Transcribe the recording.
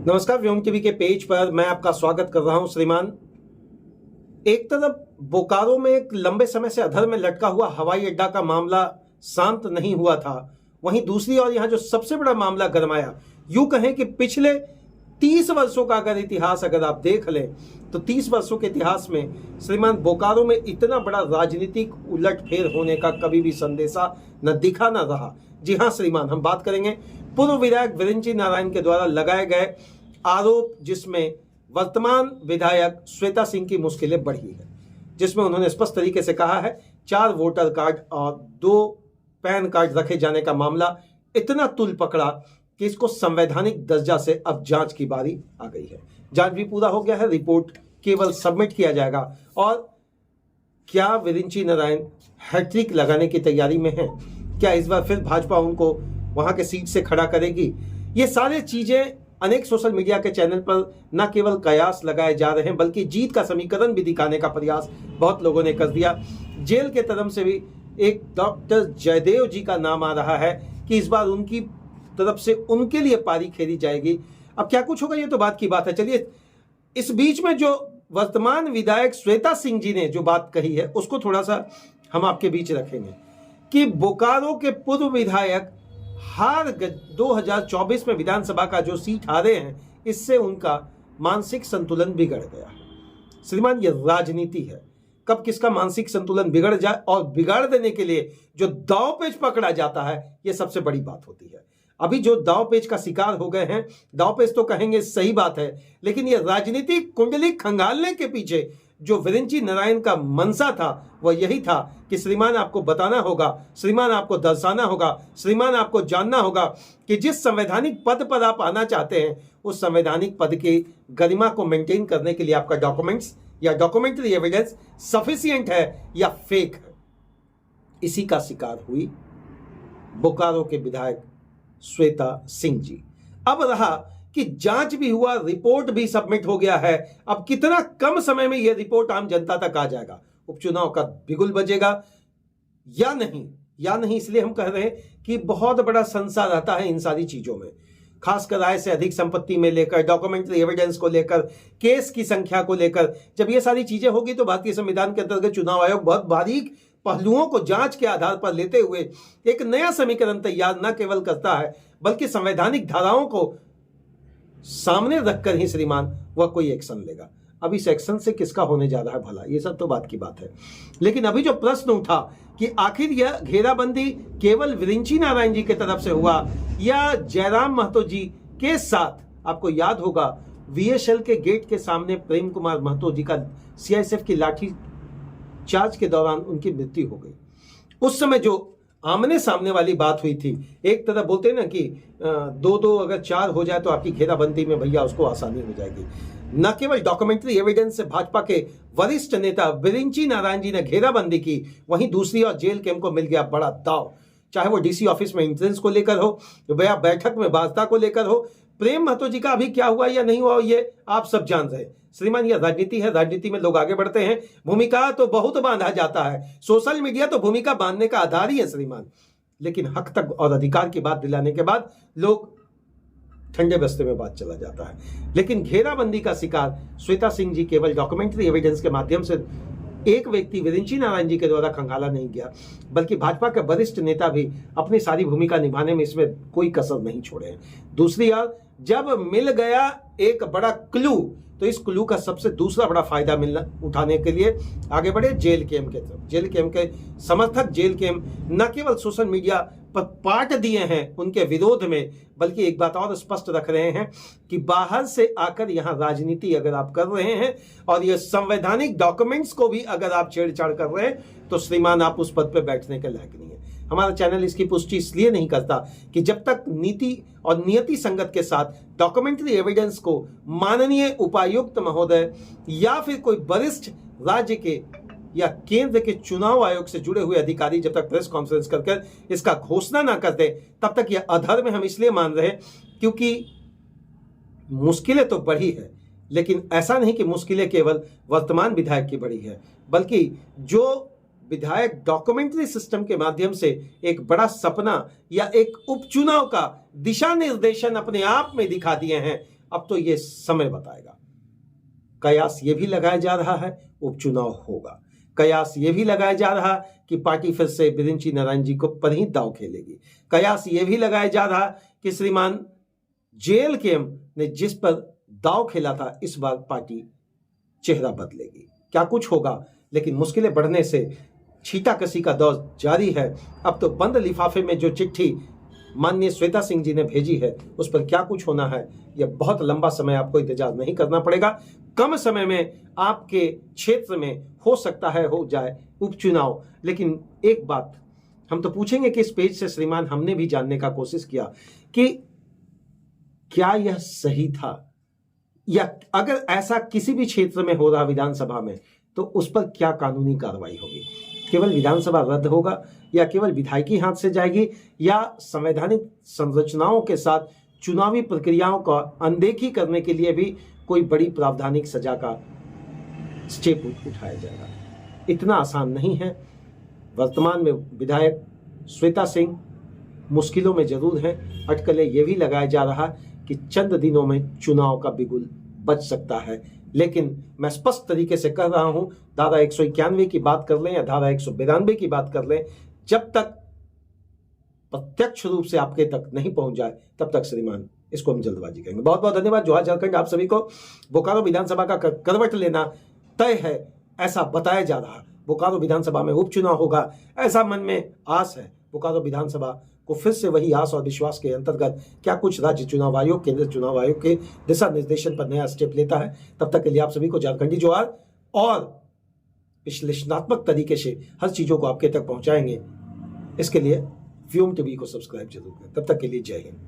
नमस्कार, व्योम टीवी के पेज पर मैं आपका स्वागत कर रहा हूं। श्रीमान, एक तरफ बोकारो में एक लंबे समय से अधर में लटका हुआ हवाई अड्डा का मामला शांत नहीं हुआ था, वहीं दूसरी ओर यहां जो सबसे बड़ा मामला गरमाया, यूं कहें कि पिछले 30 वर्षों का अगर इतिहास अगर आप देख लें तो 30 वर्षों के इतिहास में श्रीमान बोकारो में इतना बड़ा राजनीतिक उलटफेर होने का कभी भी संदेशा न दिखा न रहा। जी हाँ श्रीमान, हम बात करेंगे पूर्व विधायक विरिंची नारायण के द्वारा लगाए गए आरोप, जिसमें वर्तमान विधायक श्वेता सिंह की मुश्किलें बढ़ी है, जिसमें उन्होंने स्पष्ट तरीके से कहा है 4 वोटर कार्ड और 2 पैन कार्ड रखे जाने का मामला इतना तुल पकड़ा कि इसको संवैधानिक दर्जा से अब जांच की बारी आ गई है। जांच भी पूरा हो गया है, रिपोर्ट केवल सबमिट किया जाएगा। और क्या विरिंची नारायण हैट्रिक लगाने की तैयारी में है? क्या इस बार फिर भाजपा उनको वहां के सीट से खड़ा करेगी? ये सारी चीजें अनेक सोशल मीडिया के चैनल पर न केवल कयास लगाए जा रहे हैं, बल्कि जीत का समीकरण भी दिखाने का प्रयास बहुत लोगों ने कर दिया। जेल के तरफ से भी एक डॉक्टर जयदेव जी का नाम आ रहा है कि इस बार उनकी तरफ से उनके लिए पारी खेली जाएगी। अब क्या कुछ होगा ये तो बात की बात है। चलिए, इस बीच में जो वर्तमान विधायक श्वेता सिंह जी ने जो बात कही है उसको थोड़ा सा हम आपके बीच रखेंगे कि बोकारो के पूर्व विधायक 2024 में विधानसभा का जो सीट हारे हैं, इससे उनका मानसिक संतुलन बिगड़ गया है। श्रीमान, ये राजनीति है, कब किसका मानसिक संतुलन बिगड़ जाए और बिगाड़ देने के लिए जो दांव पेच पकड़ा जाता है, ये सबसे बड़ी बात होती है। अभी जो दांव पेच का शिकार हो गए हैं, दांव पेच तो कहेंगे सही बात है, लेकिन ये राजनीतिक कुंडली खंगालने के पीछे जो विरिंची नारायण का मनसा था वह यही था कि श्रीमान आपको बताना होगा, श्रीमान आपको दर्शाना होगा, श्रीमान आपको जानना होगा कि जिस संवैधानिक पद पर आप आना चाहते हैं उस संवैधानिक पद की गरिमा को मेंटेन करने के लिए आपका डॉक्यूमेंट्स या डॉक्यूमेंट्री एविडेंस सफिशिएंट है या फेक है। इसी का शिकार हुई बोकारो के विधायक श्वेता सिंह जी। अब रहा कि जांच भी हुआ, रिपोर्ट भी सबमिट हो गया है। अब कितना कम समय में यह रिपोर्ट आम जनता तक आ जाएगा? उपचुनाव का बिगुल बजेगा या नहीं, इसलिए हम कह रहे हैं कि बहुत बड़ा संशय रहता है इन सारी चीजों में, खासकर आय से अधिक संपत्ति में लेकर, डॉक्यूमेंट्री एविडेंस को लेकर, केस की संख्या को लेकर। जब ये सारी चीजें होगी तो भारतीय संविधान के अंतर्गत चुनाव आयोग बहुत बारीक पहलुओं को जांच के आधार पर लेते हुए एक नया समीकरण तैयार न केवल करता है, बल्कि संवैधानिक धाराओं को सामने रखकर ही श्रीमान वह कोई एक्शन लेगा। अब इस एक्शन से किसका होने जा रहा है भला, ये सब तो बात की बात है। लेकिन अभी जो प्रश्न उठा कि आखिर यह घेराबंदी केवल विरिंची नारायण जी की तरफ से हुआ या जयराम महतो जी के साथ, आपको याद होगा VSL के गेट के सामने प्रेम कुमार महतो जी का CISF की लाठी चार्ज के दौरान उनकी मृत्यु हो गई। उस समय जो आमने सामने वाली बात हुई थी, एक तरफ बोलते हैं ना कि 2-2 अगर 4 हो जाए तो आपकी घेराबंदी में भैया उसको आसानी हो जाएगी। न केवल डॉक्यूमेंट्री एविडेंस से भाजपा के वरिष्ठ नेता विरिंची नारायण जी ने घेराबंदी की, वहीं दूसरी ओर जेल कैंप को मिल गया बड़ा दाव, चाहे वो DC ऑफिस में एंट्रेंस को लेकर हो या बैठक में वार्ता को लेकर हो। प्रेम महतो जी का अभी क्या हुआ या नहीं हुआ ये आप सब जान रहे हैं। श्रीमान, यह राजनीति है, राजनीति में लोग आगे बढ़ते हैं। भूमिका तो बहुत बांधा जाता है, सोशल मीडिया तो भूमिका बांधने का आधार ही है श्रीमान, लेकिन हक तक और अधिकार की बात दिलाने के बाद लोग ठंडे बस्ते में बात चला जाता है। लेकिन घेराबंदी का शिकार श्वेता सिंह जी केवल डॉक्यूमेंट्री एविडेंस के माध्यम से एक व्यक्ति विरिंची नारायण जी के द्वारा खंगाला नहीं गया, बल्कि भाजपा के वरिष्ठ नेता भी अपनी सारी भूमिका निभाने में इसमें कोई कसर नहीं छोड़े हैं। दूसरी ओर जब मिल गया एक बड़ा क्लू, तो इस क्लू का सबसे दूसरा बड़ा फायदा मिलना उठाने के लिए आगे बढ़े जेल कैंप के तरफ। जेल कैंप के समर्थक जेल कैंप न केवल सोशल मीडिया पर पाट दिए हैं उनके विरोध में, बल्कि एक बात और स्पष्ट रख रहे हैं कि बाहर से आकर यहाँ राजनीति अगर आप कर रहे हैं और ये संवैधानिक डॉक्यूमेंट्स को भी अगर आप छेड़छाड़ कर रहे हैं तो श्रीमान आप उस पद पर बैठने के लायक नहीं है। हमारा चैनल इसकी पुष्टि इसलिए नहीं करता कि जब तक नीति और नियति संगत के साथ डॉक्यूमेंट्री एविडेंस को माननीय उपायुक्त महोदय या फिर कोई वरिष्ठ राज्य के या केंद्र के चुनाव आयोग से जुड़े हुए अधिकारी जब तक प्रेस कॉन्फ्रेंस करके इसका घोषणा ना करते, तब तक यह अधर्म हम इसलिए मान रहे हैं क्योंकि मुश्किलें तो बढ़ी है, लेकिन ऐसा नहीं कि मुश्किलें केवल वर्तमान विधायक की बढ़ी है, बल्कि जो विधायक डॉक्यूमेंट्री सिस्टम के माध्यम से एक बड़ा सपना या एक उपचुनाव का दिशा निर्देशन अपने आप में दिखा दिए हैं। अब तो ये समय बताएगा। कयास ये भी लगाया जा रहा है उपचुनाव होगा। कयास ये भी लगाया जा रहा कि पार्टी फिर से बिरिंची नारायण जी को पर ही दाव खेलेगी। कयास ये भी लगाया जा रहा कि श्रीमान JLKM ने जिस पर दाव खेला था इस बार पार्टी चेहरा बदलेगी। क्या कुछ होगा, लेकिन मुश्किलें बढ़ने से छींटाकशी का दौर जारी है। अब तो बंद लिफाफे में जो चिट्ठी माननीय श्वेता सिंह जी ने भेजी है उस पर क्या कुछ होना है, यह बहुत लंबा समय आपको इंतजार नहीं करना पड़ेगा। कम समय में आपके क्षेत्र में हो सकता है हो जाए उपचुनाव। लेकिन एक बात हम तो पूछेंगे कि इस पेज से श्रीमान हमने भी जानने का कोशिश किया कि क्या यह सही था, या अगर ऐसा किसी भी क्षेत्र में हो रहा विधानसभा में तो उस पर क्या कानूनी कार्रवाई होगी। केवल विधानसभा रद्द होगा या केवल विधायकी हाथ से जाएगी, या संवैधानिक संरचनाओं के साथ चुनावी प्रक्रियाओं का अनदेखी करने के लिए भी कोई बड़ी प्रावधानिक सजा का स्टेप उठाया जाएगा। इतना आसान नहीं है। वर्तमान में विधायक श्वेता सिंह मुश्किलों में जरूर हैं। अटकलें ये भी लगाया जा रहा कि चंद दिनों में चुनाव का बिगुल बच सकता है। लेकिन मैं स्पष्ट तरीके से कह रहा हूं, धारा 191 की बात कर लें या धारा 192 की बात कर लें, जब तक प्रत्यक्ष रूप से आपके तक नहीं पहुंच जाए तब तक श्रीमान इसको हम जल्दबाजी करेंगे। बहुत बहुत धन्यवाद। जोहार झारखंड आप सभी को। बोकारो विधानसभा का करवट लेना तय है ऐसा बताया जा रहा। बोकारो विधानसभा में उपचुनाव होगा ऐसा मन में आस है। बोकारो विधानसभा को फिर से वही आस और विश्वास के अंतर्गत क्या कुछ राज्य चुनाव आयोग, केंद्रीय चुनाव आयोग के दिशा निर्देशन पर नया स्टेप लेता है। तब तक के लिए आप सभी को झारखंडी जोहार, और विश्लेषणात्मक तरीके से हर चीजों को आपके तक पहुंचाएंगे। इसके लिए व्योम टीवी को सब्सक्राइब जरूर करें। तब तक के लिए जय हिंद।